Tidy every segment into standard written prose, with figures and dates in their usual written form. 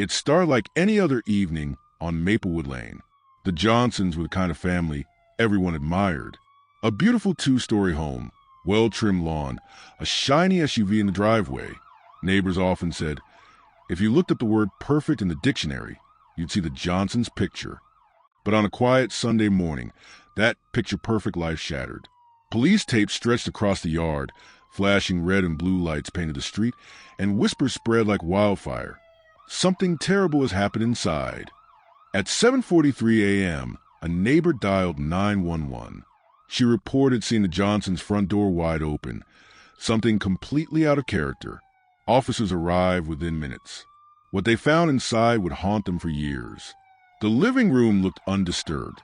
It started like any other evening on Maplewood Lane. The Johnsons were the kind of family everyone admired. A beautiful two-story home, well-trimmed lawn, a shiny SUV in the driveway. Neighbors often said, if you looked up the word perfect in the dictionary, you'd see the Johnsons' picture. But on a quiet Sunday morning, that picture-perfect life shattered. Police tape stretched across the yard, flashing red and blue lights painted the street, and whispers spread like wildfire. Something terrible has happened inside. At 7:43 a.m., a neighbor dialed 911. She reported seeing the Johnsons' front door wide open, something completely out of character. Officers arrived within minutes. What they found inside would haunt them for years. The living room looked undisturbed.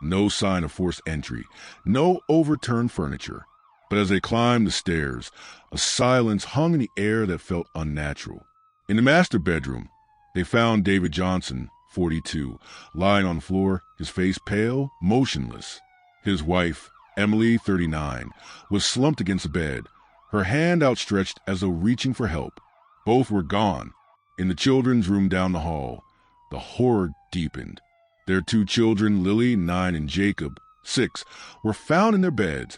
No sign of forced entry, no overturned furniture. But as they climbed the stairs, a silence hung in the air that felt unnatural. In the master bedroom, they found David Johnson, 42, lying on the floor, his face pale, motionless. His wife, Emily, 39, was slumped against the bed, her hand outstretched as though reaching for help. Both were gone. In the children's room down the hall, the horror deepened. Their two children, Lily, 9, and Jacob, 6, were found in their beds,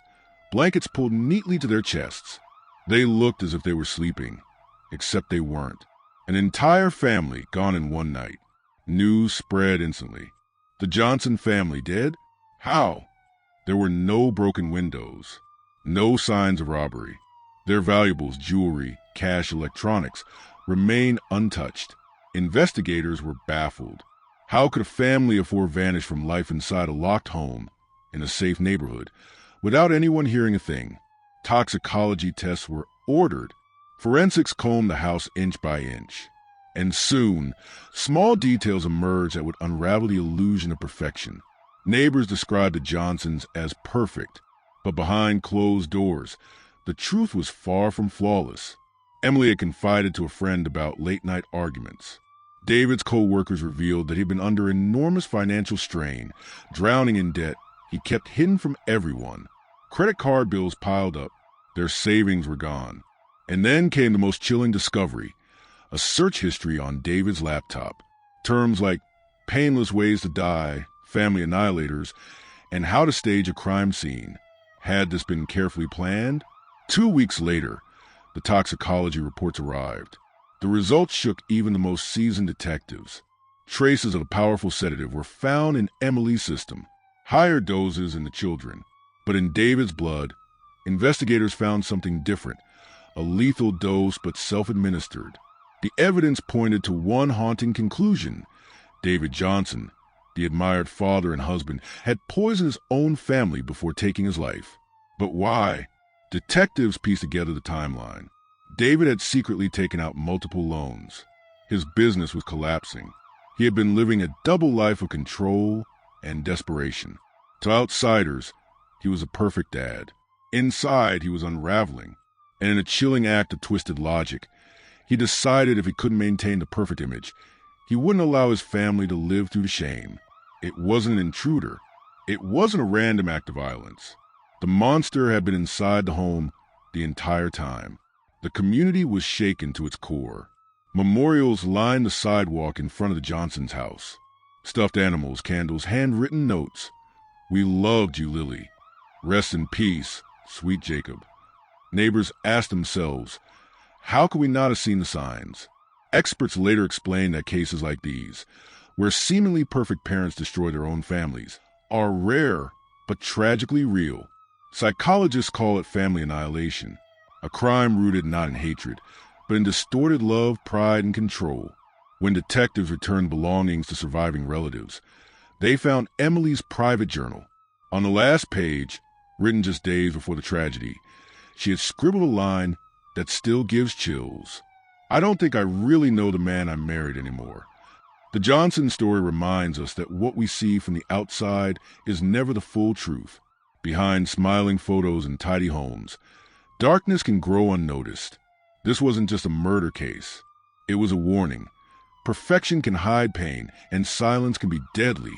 blankets pulled neatly to their chests. They looked as if they were sleeping, except they weren't. An entire family gone in one night. News spread instantly. The Johnson family dead? How? There were no broken windows, no signs of robbery. Their valuables, jewelry, cash, electronics, remained untouched. Investigators were baffled. How could a family of four vanish from life inside a locked home in a safe neighborhood without anyone hearing a thing? Toxicology tests were ordered. Forensics combed the house inch by inch. And soon, small details emerged that would unravel the illusion of perfection. Neighbors described the Johnsons as perfect, but behind closed doors, the truth was far from flawless. Emily had confided to a friend about late-night arguments. David's co-workers revealed that he'd been under enormous financial strain, drowning in debt he kept hidden from everyone. Credit card bills piled up. Their savings were gone. And then came the most chilling discovery, a search history on David's laptop. Terms like painless ways to die, family annihilators, and how to stage a crime scene. Had this been carefully planned? 2 weeks later, the toxicology reports arrived. The results shook even the most seasoned detectives. Traces of a powerful sedative were found in Emily's system, higher doses in the children. But in David's blood, investigators found something different, a lethal dose but self-administered. The evidence pointed to one haunting conclusion. David Johnson, the admired father and husband, had poisoned his own family before taking his life. But why? Detectives pieced together the timeline. David had secretly taken out multiple loans. His business was collapsing. He had been living a double life of control and desperation. To outsiders, he was a perfect dad. Inside, he was unraveling. And in a chilling act of twisted logic, he decided if he couldn't maintain the perfect image, he wouldn't allow his family to live through the shame. It wasn't an intruder. It wasn't a random act of violence. The monster had been inside the home the entire time. The community was shaken to its core. Memorials lined the sidewalk in front of the Johnsons' house. Stuffed animals, candles, handwritten notes. We loved you, Lily. Rest in peace, sweet Jacob. Neighbors asked themselves, how could we not have seen the signs? Experts later explained that cases like these, where seemingly perfect parents destroy their own families, are rare but tragically real. Psychologists call it family annihilation, a crime rooted not in hatred, but in distorted love, pride, and control. When detectives returned belongings to surviving relatives, they found Emily's private journal. On the last page, written just days before the tragedy, she had scribbled a line that still gives chills. I don't think I really know the man I married anymore. The Johnson story reminds us that what we see from the outside is never the full truth. Behind smiling photos and tidy homes, darkness can grow unnoticed. This wasn't just a murder case. It was a warning. Perfection can hide pain, and silence can be deadly.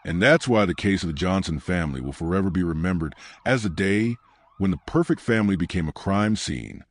And that's why the case of the Johnson family will forever be remembered as the day when the perfect family became a crime scene.